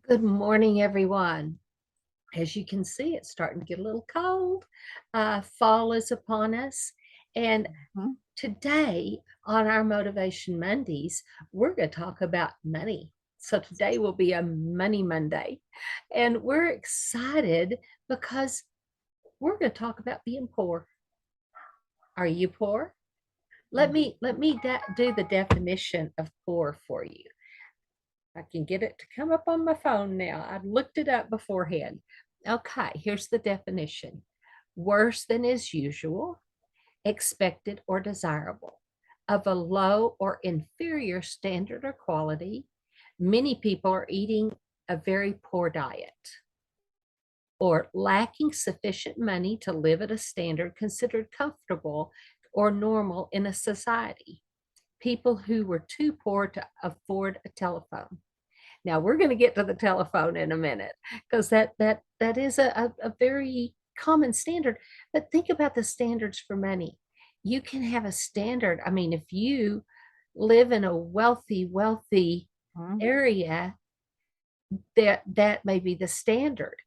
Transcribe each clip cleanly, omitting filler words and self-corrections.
Good morning, everyone. As you can see, it's starting to get a little cold. Fall is upon us. And Mhm. today on our Motivation Mondays, we're going to talk about money. So today will be a Money Monday. And we're excited because we're going to talk about being poor. Are you poor? Let me do the definition of poor for you. I can get it to come up on my phone now. I looked it up beforehand. Okay, here's the definition: worse than is usual, expected, or desirable, of a low or inferior standard or quality. Many people are eating a very poor diet or lacking sufficient money to live at a standard considered comfortable or normal in a society. People who were too poor to afford a telephone. Now we're going to get to the telephone in a minute because that is a very common standard. But think about the standards for money. You can have a standard. I mean, if you live in a wealthy Mhm. area, that may be the standard.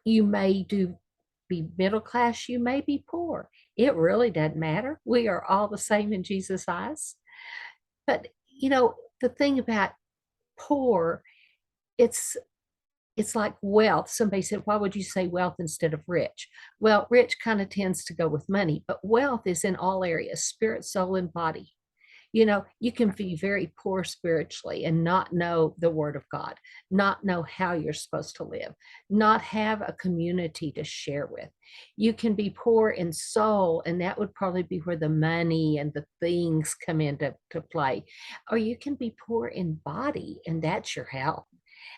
You may do be middle class, you may be poor. It really doesn't matter. We are all the same in Jesus' eyes. But the thing about poor, it's it's like wealth. Somebody said, why would you say wealth instead of rich? Well, rich kind of tends to go with money, but wealth is in all areas: spirit, soul, and body. You can be very poor spiritually and not know the word of God, not know how you're supposed to live, not have a community to share with. You can be poor in soul, and that would probably be where the money and the things come into to play. Or you can be poor in body, and that's your health.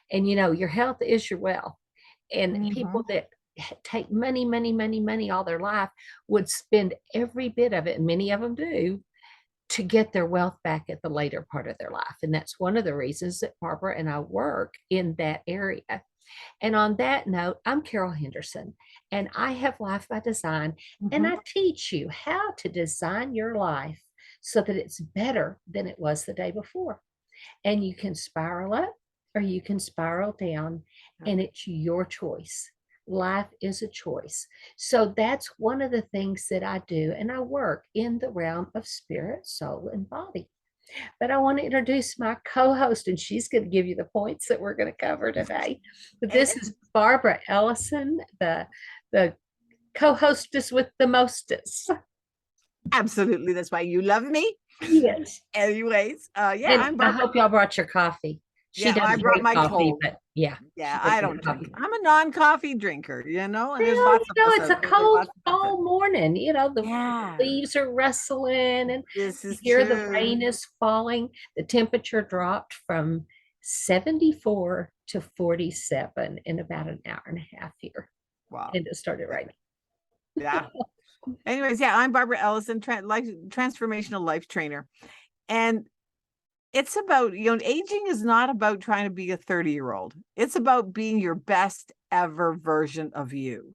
And your health is your wealth. And people Mhm. that take money, money, money, money all their life would spend every bit of it, and many of them do, to get their wealth back at the later part of their life. And that's one of the reasons that Barbara and I work in that area. And on that note, I'm Carol Henderson, and I have Life by Design, and Mhm. I teach you how to design your life so that it's better than it was the day before. And you can spiral up or you can spiral down, Yeah. and it's your choice. Life is a choice. So that's one of the things that I do, and I work in the realm of spirit, soul, and body. But I want to introduce my co-host, and she's going to give you the points that we're going to cover today. But And this is Barbara Ellison, the co-hostess with the mostest. absolutely, that's why you love me. Yes. Anyways, yeah, And I'm I Barbara. hope y'all brought your coffee. She Yeah, I doesn't brought drink my coffee, cold. but yeah, Yeah, she does I drink don't drink. coffee. I'm a non-coffee drinker, and there's Well, lots of us it's out a there. There's cold lots of us out fall morning. The Yeah, leaves are rustling, and this you is hear the true. rain is falling. The temperature dropped from 74 to 47 in about an hour and a half here. Wow. And it started raining. Yeah. Anyways, yeah, I'm Barbara Ellison, transformational life trainer. And it's about, aging is not about trying to be a 30-year-old. It's about being your best ever version of you.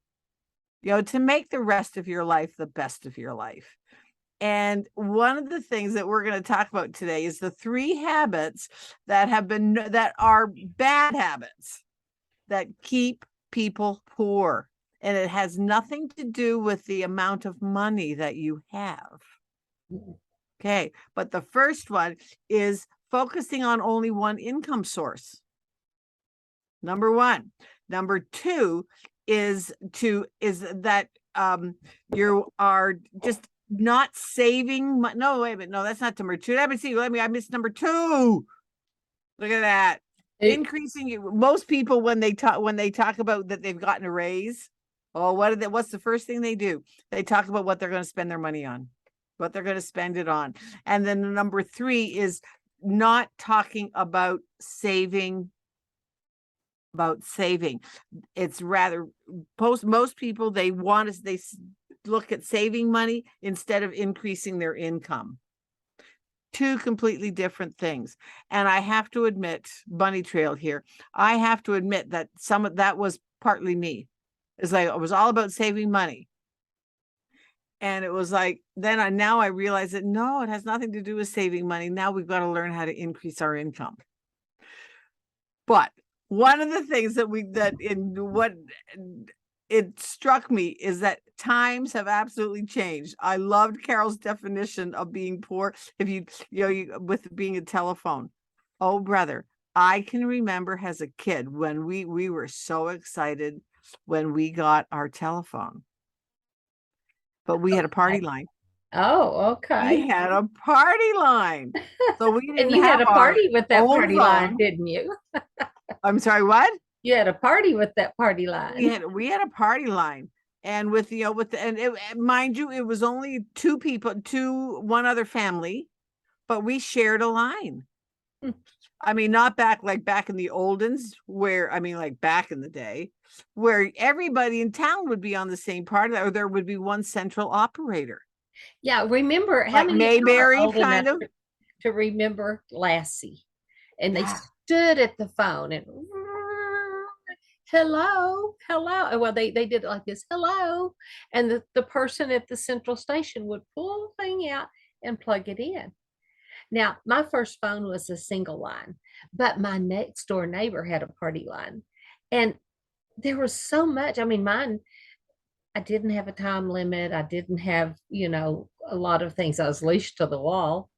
To make the rest of your life the best of your life. And one of the things that we're going to talk about today is the 3 habits that are bad habits that keep people poor. And it has nothing to do with the amount of money that you have. Okay. But the first one is focusing on only one income source. Number one. Number two is that you are just not saving. No, wait a minute. No, that's not number two. Let me see. I missed number two. Look at that. Increasing you. Most people when they talk about that they've gotten a raise. Oh, what's the first thing they do? They talk about what they're going to spend their money on, what they're going to spend it on. And then number three is not talking about saving. It's rather most people, they look at saving money instead of increasing their income. Two completely different things. And I have to admit, bunny trail here, I have to admit that some of that was partly me. It's like it was all about saving money. And it was like, now I realize that no, it has nothing to do with saving money. Now we've got to learn how to increase our income. But one of the things it struck me is that times have absolutely changed. I loved Carol's definition of being poor. If with being a telephone. Oh, brother, I can remember as a kid when we were so excited when we got our telephone, but we had a party line. Oh, okay. We had a party line. So we And didn't you had have a our party with that own party line, phone. didn't you? I'm sorry, what? You had a party with that party line. We had a party line, and mind you, it was only two people, one other family, but we shared a line. I mean, not back in the oldens, like back in the day, where everybody in town would be on the same party, or there would be one central operator. Yeah, remember how Like many of you are Mayberry, old kind enough of. to remember Lassie? And they Yeah. stood at the phone and hello, hello. Well, they did it like this, hello. And the person at the central station would pull the thing out and plug it in. Now, my first phone was a single line, but my next door neighbor had a party line. And there was so much. I mean, mine, I didn't have a time limit. I didn't have, a lot of things. I was leashed to the wall.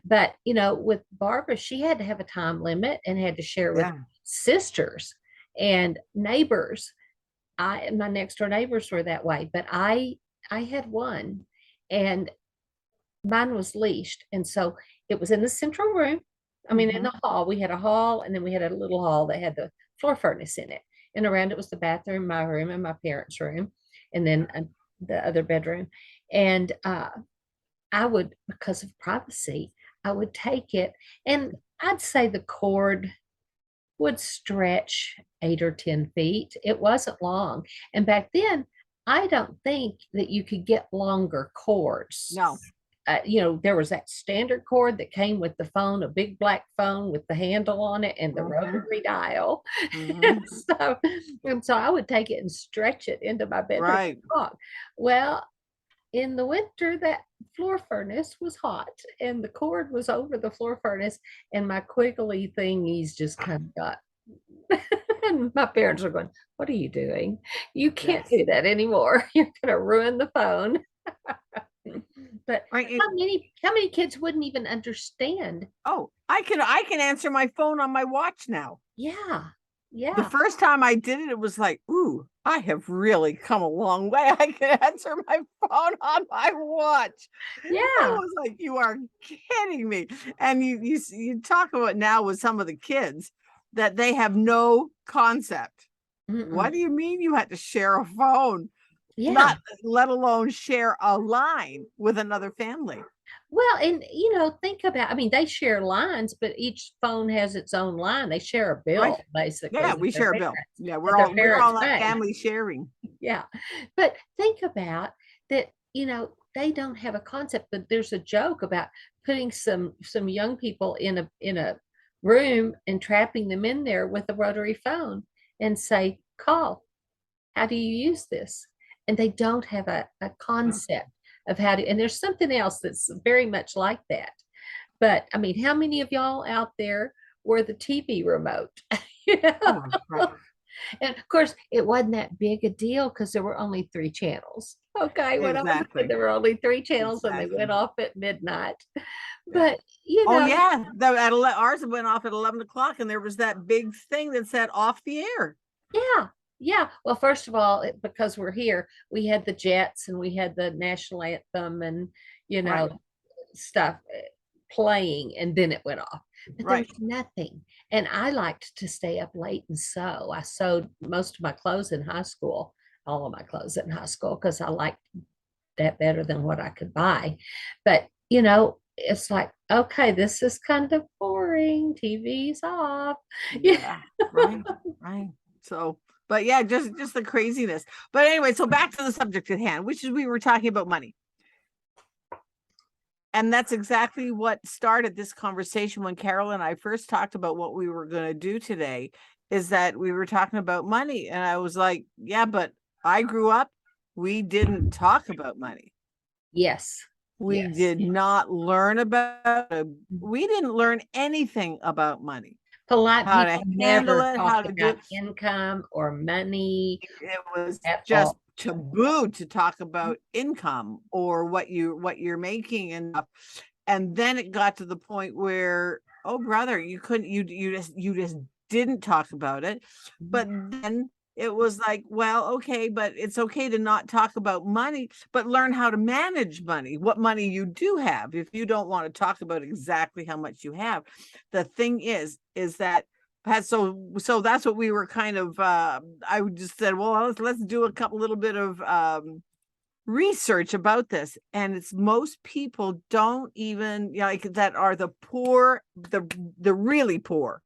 But, with Barbara, she had to have a time limit and had to share with Yeah. sisters and neighbors. My next door neighbors were that way, but I had one, and mine was leashed. And so it was in the central room. I mean, in the hall, we had a hall, and then we had a little hall that had the floor furnace in it. And around it was the bathroom, my room, and my parents' room, and then the other bedroom. And I would, because of privacy, I would take it, and I'd say the cord would stretch 8 or 10 feet. It wasn't long. And back then, I don't think that you could get longer cords. No. There was that standard cord that came with the phone, a big black phone with the handle on it and the rotary dial. So I would take it and stretch it into my bedroom. Right. Well, in the winter, that floor furnace was hot and the cord was over the floor furnace, and my quiggly thingies just kind of got. And my parents are going, "What are you doing? You can't do that anymore. You're going to ruin the phone." But right. How many kids wouldn't even understand? Oh, I can answer my phone on my watch now. Yeah. The first time I did it, it was like, ooh, I have really come a long way. I can answer my phone on my watch. Yeah. I was like, you are kidding me. And you talk about now with some of the kids that they have no concept. What do you mean you had to share a phone? Yeah. Not let alone share a line with another family. Well, and think about, I mean, they share lines, but each phone has its own line. They share a bill, basically. Yeah, we share a bill. Yeah, we're all like family sharing. Yeah. But think about that, they don't have a concept, but there's a joke about putting some young people in a room and trapping them in there with a rotary phone and say, call. How do you use this? And they don't have a concept of how to, and there's something else that's very much like that. But I mean, how many of y'all out there were the TV remote? And of course, it wasn't that big a deal because there were only 3 channels. Okay, when there were only 3 channels, and they went off at midnight. But oh yeah, ours went off at 11 o'clock, and there was that big thing that said off the air. Yeah. Well, first of all, because we're here, we had the Jets and we had the national anthem and, stuff playing, and then it went off. But there's nothing. And I liked to stay up late and sew. I sewed most of my clothes in high school, all of my clothes in high school, because I liked that better than what I could buy. But, it's like, okay, this is kind of boring. TV's off. Yeah. Right. So, but yeah, just the craziness. But anyway, so back to the subject at hand, which is we were talking about money. And that's exactly what started this conversation when Carol and I first talked about what we were going to do today, is that we were talking about money. And I was like, yeah, but I grew up, we didn't talk about money. Yes. We did not learn we didn't learn anything about money. Polite how to people handle never it, how talked to do about it. income or money It was at just all. taboo to talk about income or what you're making and then it got to the point where, oh brother, you couldn't, you just didn't talk about it. But then it was like, well, okay, but it's okay to not talk about money, but learn how to manage money, what money you do have. If you don't want to talk about exactly how much you have, the thing is that so that's what we were kind of I just said, well, let's do a little bit of research about this, and it's most people don't even, like, that are the poor, the really poor,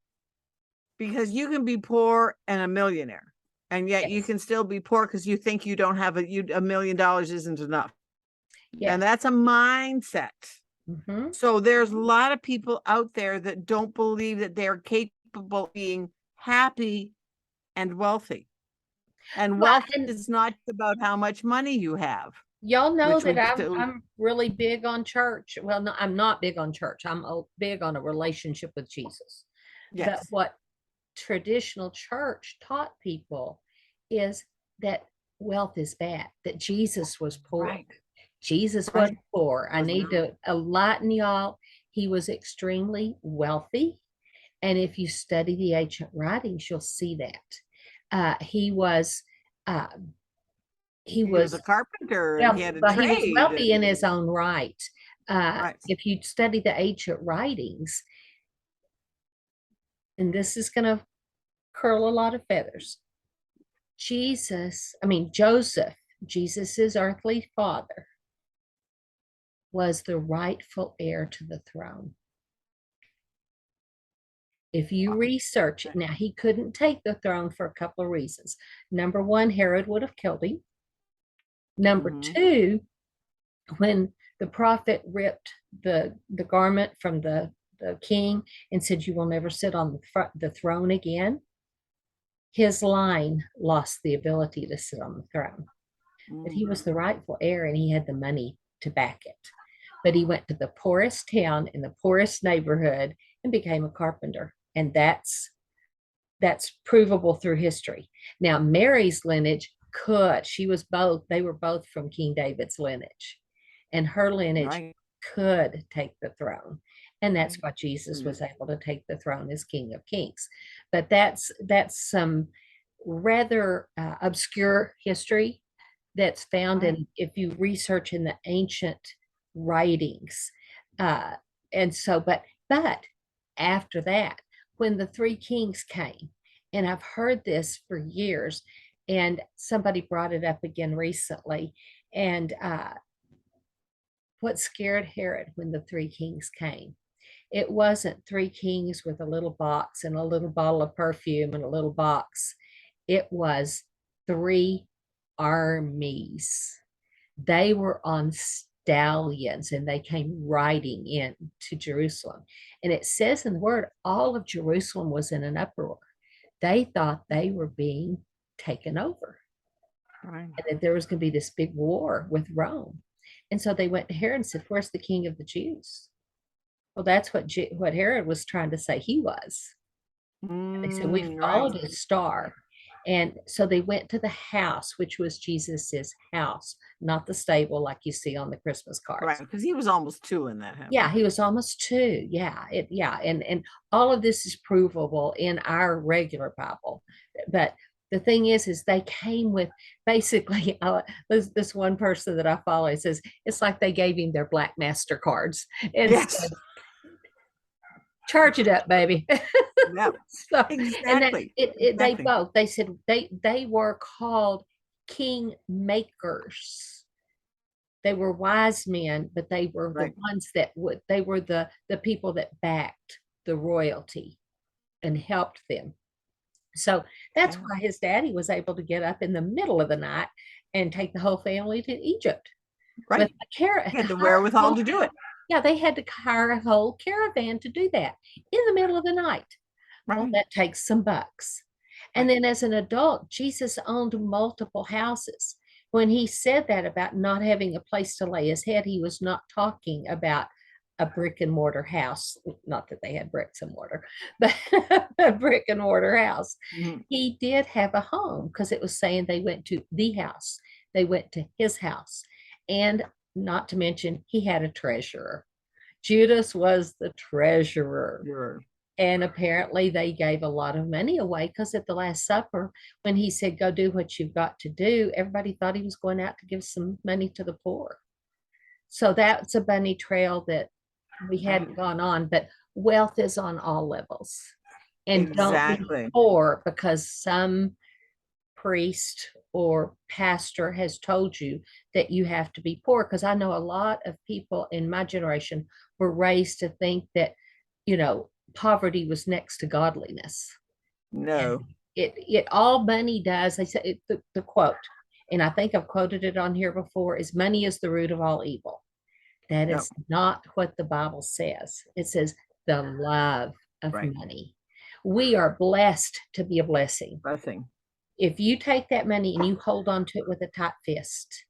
because you can be poor and a millionaire, and yet you Yes. can still be poor because you think you don't have $1 million isn't enough, and Yes. that's a mindset. Hmm. So there's a lot of people out there that don't believe that they're capable of being happy and wealthy, and Well, wealth and is not about how much money you have, y'all know which that we I'm really big on church. Well, no, I'm not big on church. I'm big on a relationship with Jesus. But yes, what traditional church taught people is that wealth is bad, that Jesus was poor. right, Jesus was right. poor. I Was need not. to enlighten y'all. He was extremely wealthy. And if you study the ancient writings, you'll see that. He was uh, he He was a was carpenter and he wealthy, had a but he was trade wealthy in and his own right. right. If you study the ancient writings, and this is going to curl a lot of feathers, Joseph, Jesus's earthly father, was the rightful heir to the throne. If you research it, now he couldn't take the throne for a couple of reasons. Number one, Herod would have killed him. Number Mm-hmm. two, when the prophet ripped the garment from the king and said, "You will never sit on the throne again," his line lost the ability to sit on the throne. But he was the rightful heir and he had the money to back it. But he went to the poorest town in the poorest neighborhood and became a carpenter. And that's provable through history. Now, Mary's lineage she was both, they were both from King David's lineage, and her lineage Right. could take the throne. And that's Right. why Jesus Mm. was able to take the throne as King of Kings. But that's some rather obscure history that's found Right. in, if you research in the ancient writings. Uh, and so, but after that, when the three kings came, and I've heard this for years, and somebody brought it up again recently, and what scared Herod when the three kings came? It wasn't three kings with a little box and a little bottle of perfume and a little box. It was three armies. They were on stallions and they came riding in to Jerusalem. And it says in the word, all of Jerusalem was in an uproar. They thought they were being taken over Right. and that there was going to be this big war with Rome. And so they went to Herod and said, "Where's the king of the Jews?" Well, that's what Herod was trying to say he was. They said, "We Right. followed his star." And so they went to the house, which was Jesus's house, not the stable like you see on the Christmas Right. cards. Because he was almost two in that house. Yeah, he was almost two. Yeah. And all of this is provable in our regular Bible. But the thing is they came with basically this one person that I follow says it's like they gave him their black master cards and Yes. said, "Charge it up, baby." Yeah. So, and that Exactly. they Exactly. both, they said they were called king makers. They were wise men, but they were the Right. ones that they were the people that backed the royalty and helped them. So that's Yeah. why his daddy was able to get up in the middle of the night and take the whole family to Egypt with Right. a carrot. He had the wherewithal to do it. Yeah, they had to hire a whole caravan to do that in the middle of the night. Well, Right. that takes some bucks. And Right. then as an adult, Jesus owned multiple houses. When he said that about not having a place to lay his head, he was not talking about a brick and mortar house. Not that they had bricks and mortar, but a brick and mortar house. Mhm. He did have a home because it was saying they went to the house. They went to his house. And not to mention, he had a treasurer. Judas was the treasurer. Sure. And apparently they gave a lot of money away because at the Last Supper, when he said, go do what you've got to do, everybody thought he was going out to give some money to the poor. So that's a bunny trail that we hadn't gone on, but wealth is on all levels. And don't be Exactly. poor because some priest or pastor has told you that you have to be poor. Because I know a lot of people in my generation were raised to think that, poverty was next to godliness. And No. it all money does, they say the quote, and I think I've quoted it on here before, is money is the root of all evil. That No. is not what the Bible says. It says the love of Right. money. We are blessed to be a blessing. Blessing. If you take that money and you hold on to it with a tight fist,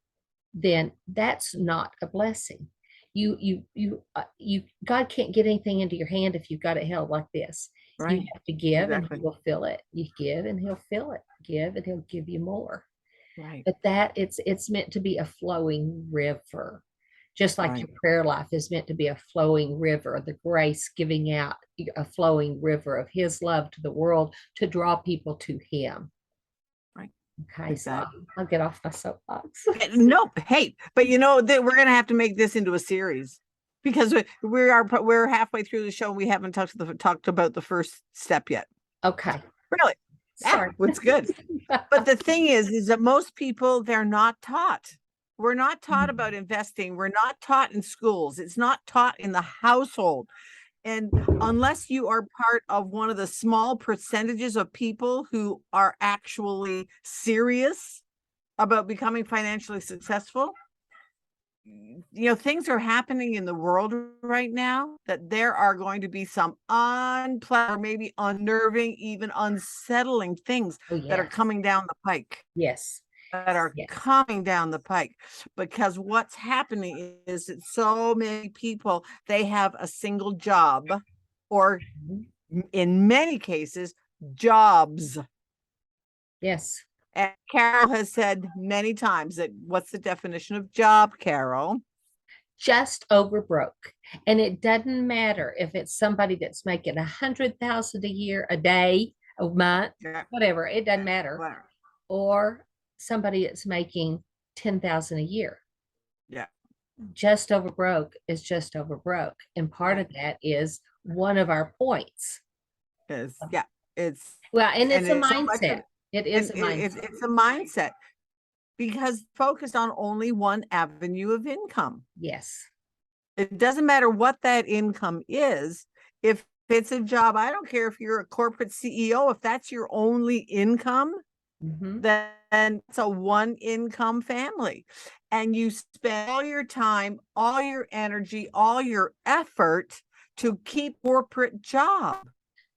then that's not a blessing. God can't get anything into your hand if you've got it held like this. You Right. have to give and Exactly. he will fill it. You give and he'll fill it. Give and he'll give you more. Right. But that it's meant to be a flowing river. Just like Right. your prayer life is meant to be a flowing river, the grace giving out a flowing river of his love to the world to draw people to him. Right. Okay, so Exactly. I'll get off my soapbox. Nope. Hey, but that we're gonna have to make this into a series because we're halfway through the show and we haven't talked about the first step yet. Okay. Really? Sorry. Yeah, it's good. But the thing is that most people, they're not taught. We're not taught about investing. We're not taught in schools. It's not taught in the household. And unless you are part of one of the small percentages of people who are actually serious about becoming financially successful, things are happening in the world right now that there are going to be some unpleasant or maybe unnerving, even unsettling things Oh, that are yes. coming down the pike. Yes. That are Yes. coming down the pike, because what's happening is that so many people, they have a single job, or in many cases, jobs. Yes. And Carol has said many times that what's the definition of job, Carol? Just over broke. And it doesn't matter if it's somebody that's making 100,000 a year, a day, a month, Yeah. whatever, it doesn't matter. Well, Or somebody that's making 10,000 a year. yeah. Just over broke is just over broke. And part of that is one of our points. It's Well, and it's a so much of mindset. It is a mindset. it's a mindset, because focused on only one avenue of income. Yes. It doesn't matter what that income is. If it's a job, I don't care if you're a corporate CEO, if that's your only income, then it's a one income family. And you spend all your time, all your energy, all your effort to keep corporate job.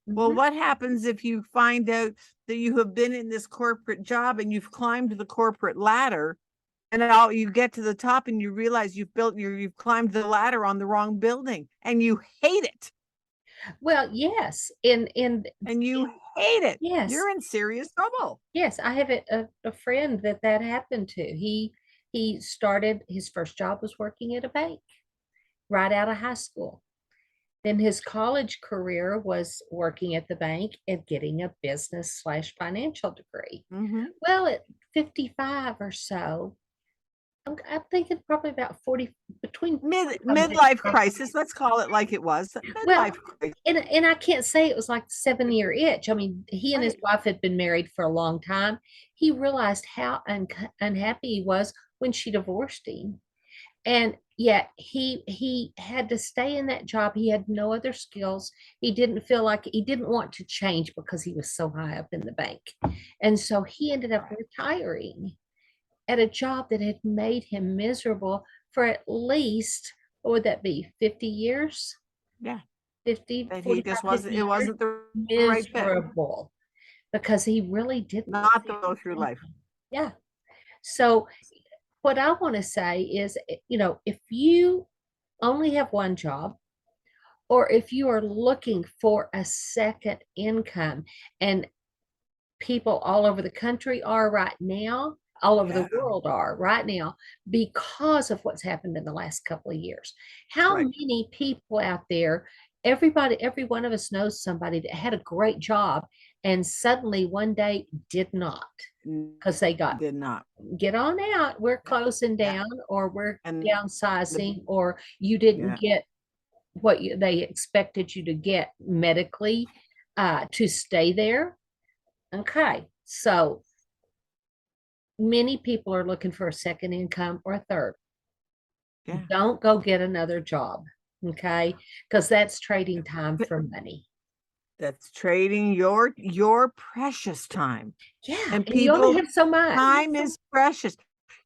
Well, what happens if you find out that you have been in this corporate job and you've climbed the corporate ladder, and now you get to the top and you realize you've climbed the ladder on the wrong building and you hate it? Well, yes. And you hate it. Yes. You're in serious trouble. Yes, I have a friend that happened to. He started, his first job was working at a bank right out of high school. Then his college career was working at the bank and getting a business/financial degree. Well, at 55 or so, I'm thinking probably about 40, between midlife crisis. Let's call it like it was. Well, Midlife crisis. and I can't say it was like the 7-year itch. I mean, he and his wife had been married for a long time. He realized how unhappy he was when she divorced him. And yet he had to stay in that job. He had no other skills. He didn't feel like he didn't want to change because he was so high up in the bank. And so he ended up retiring at a job that had made him miserable for at least, what would that be, 50 years? Yeah. 50, That 45, he just wasn't, it wasn't the right fit. miserable because he really didn't not to go through life. Yeah. So what I want to say is, if you only have one job, or if you are looking for a second income, and people all over the country are right now, all over the Yeah. world are right now, because of what's happened in the last couple of years. How Right. many people out there, everybody, every one of us knows somebody that had a great job and suddenly one day did not, because they got, Did not. get on out, we're Yeah. closing Yeah. down, or we're And downsizing, or you didn't yeah. get what they expected you to get medically to stay there. Okay, so many people are looking for a second income or a third. Yeah. Don't go get another job, okay? Because that's trading time for money. That's trading your precious time. Yeah, And and you only people, have so much. time is precious.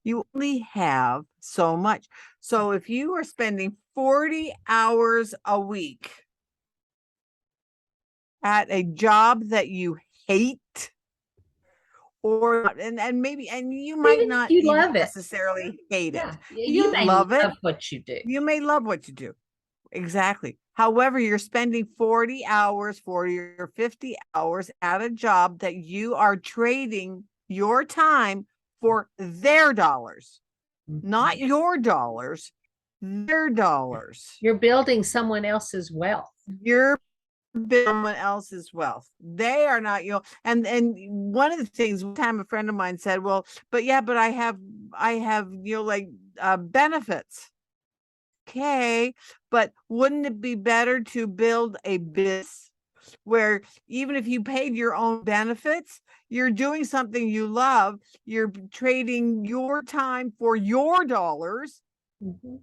You only have so much. So if you are spending 40 hours a week at a job that you hate, or and maybe, and you might Even if not you even love it, necessarily hate it. yeah, you You may love it. love what you do. You may love what you do. Exactly. However, you're spending 40 hours, 40 or 50 hours at a job that you are trading your time for their dollars, not your dollars, their dollars. You're building someone else's wealth. You're building someone else's wealth. They are not, and one of the things, one time a friend of mine said, well, but yeah, but I have, like benefits. Okay, but wouldn't it be better to build a business where even if you paid your own benefits, you're doing something you love, you're trading your time for your dollars, Mhm.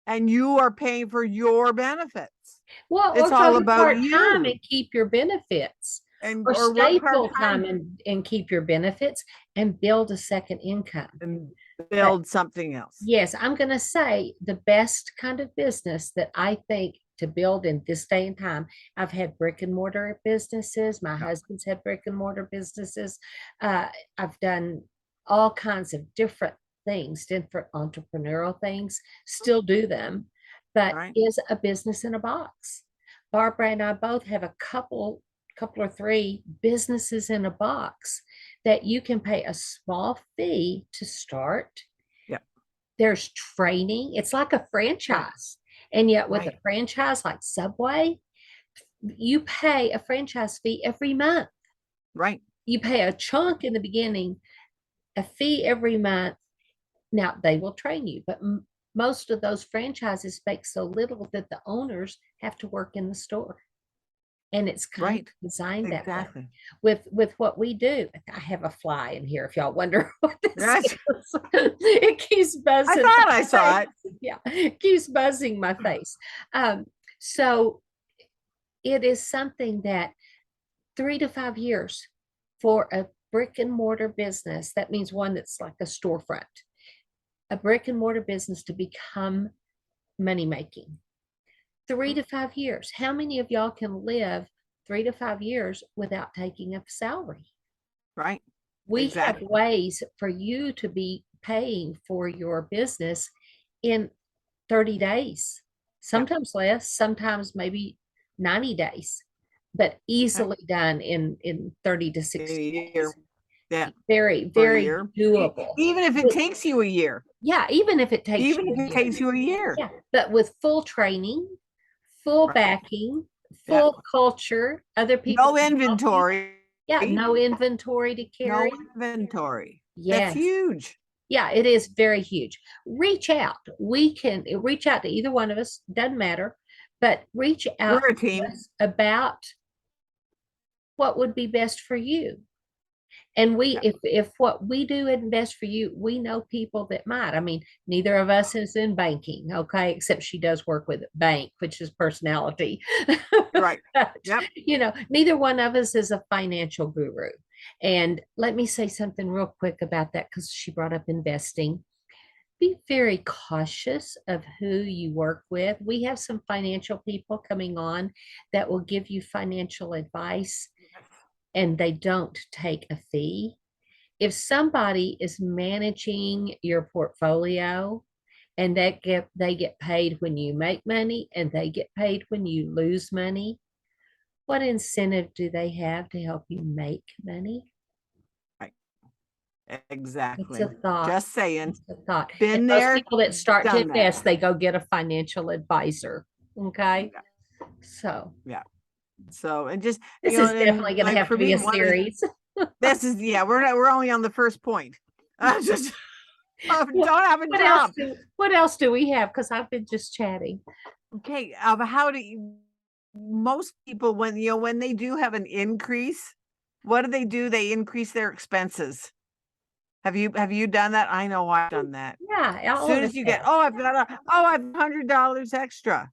and you are paying for your benefits. Well, It's or go all to about part-time you, and keep your benefits, and or or work stay full-time part-time and keep your benefits and build a second income. and But build something else. yes, I'm going to say the best kind of business that I think to build in this day and time. I've had brick and mortar businesses. My Yeah. husband's had brick and mortar businesses. Uh, I've done all kinds of different things, different entrepreneurial things, still do them, but Right. is a business in a box. Barbara and I both have a couple or three businesses in a box that you can pay a small fee to start. Yeah. There's training. It's like a Yeah. franchise. And yet with a Right. franchise like Subway, you pay a franchise fee every month. Right. You pay a chunk in the beginning, a fee every month. Now they will train you, but most of those franchises make so little that the owners have to work in the store. And it's kind of Right. designed that way. Exactly. With what we do, I have a fly in here. If y'all wonder what this Yes. is, it keeps I buzzing. thought I saw it. Yeah, it keeps buzzing my face. So it is something that 3 to 5 years for a brick and mortar business, that means one that's like a storefront, a brick and mortar business to become money making. 3 to 5 years. How many of y'all can live 3 to 5 years without taking a salary? Right. We have Exactly. ways for you to be paying for your business in 30 days, Yeah. sometimes less, sometimes maybe 90 days, but Yeah. easily done in 30 to A 60 year. days. Yeah. Very, For a very year. doable. Even if it With, takes you a year. yeah, even if it takes Even you if a it year. takes you a year. Yeah, but with full training, full Right. backing, Yeah. full culture, other people No can help you. inventory. Yeah, no inventory to No carry. inventory. That's Yes. huge. Yeah, it is very huge. Reach out. We can reach out to either one of us, doesn't matter, but reach out We're a to team. us about what would be best for you. And we, Yeah. if what we do isn't best for you, we know people that might. I mean, neither of us is in banking, okay, except she does work with a bank, which is personality. Right. But, Yep. neither one of us is a financial guru. And let me say something real quick about that, because she brought up investing. Be very cautious of who you work with. We have some financial people coming on that will give you financial advice, and they don't take a fee. If somebody is managing your portfolio and they get paid when you make money and they get paid when you lose money. What incentive do they have to help you make money? Right. It's Exactly. a thought. Just saying. It's a thought. Been And those there, people that start to done that. invest, they go get a financial advisor. Okay. Yeah. So Yeah. So, and just, this you know, is definitely and going to like have for to be me, a series. this is, yeah, we're only on the first point. Just don't have a What else job. what else do we have? Because I've been just chatting. Okay. How do you, most people, when, you know, when they do have an increase, what do? They increase their expenses. Have you done that? I know I've done that. Yeah, As all soon of as us you get, have. I've $100 extra.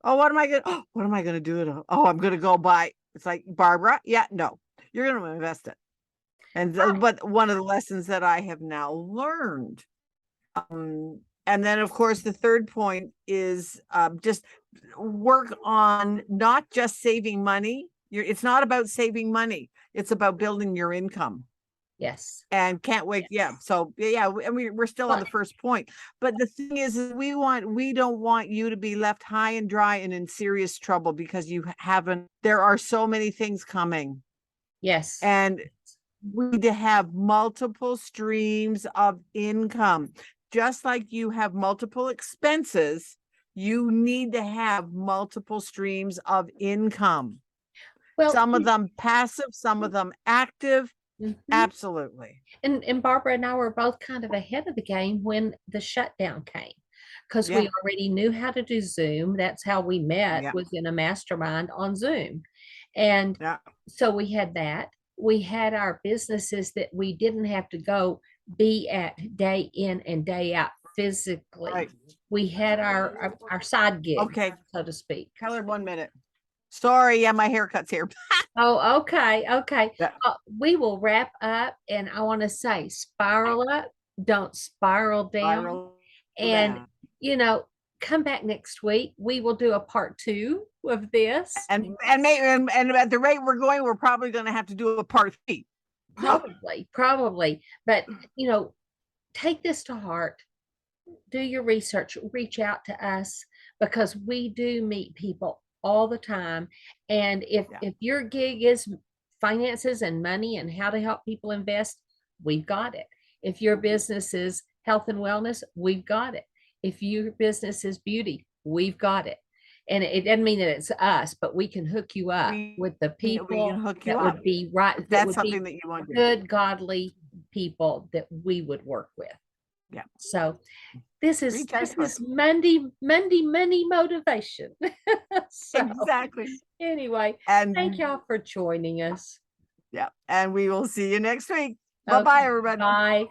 Oh, what am I gonna do with it? Oh, I'm gonna go buy. It's like, Barbara, yeah, no, you're gonna invest it. And Right. but one of the lessons that I have now learned, and then of course the third point is just work on not just saving money. It's not about saving money. It's about building your income. Yes. And can't wait. Yeah. So yeah, and we're still on Well, the first point. But the thing is we don't want you to be left high and dry and in serious trouble because you haven't. There are so many things coming, yes. and we need to have multiple streams of income. Just like you have multiple expenses, you need to have multiple streams of income. Well, Some of them passive, some of them active. mhm. Absolutely. And Barbara and I were both kind of ahead of the game when the shutdown came because we Yeah. already knew how to do Zoom. That's how we met, Yeah. was in a mastermind on Zoom. And Yeah. so we had that. We had our businesses that we didn't have to go be at day in and day out physically. Right. We had our side gig, Okay. so to speak. Keller, 1 minute. Sorry, yeah, my haircut's here. Oh, okay, okay. Yeah. We will wrap up, and I want to say spiral up, don't spiral down. Spiral And, down. you know, come back next week. We will do a part 2 of this. And at the rate we're going, we're probably going to have to do a part 3. Probably. But, you know, take this to heart. Do your research, reach out to us because we do meet people all the time. And if your gig is finances and money and how to help people invest, we've got it. If your business is health and wellness, we've got it. If your business is beauty, we've got it. And it doesn't mean that it's us, but we can hook you up with the We people can hook you that up would be right, if that that's would be something that you want to do. good, godly people that we would work with. Yeah. So this is Reach out to us. Monday motivation. So Exactly. anyway, And thank y'all for joining us. yeah, and we will see you next week. Bye-bye, everybody. Bye.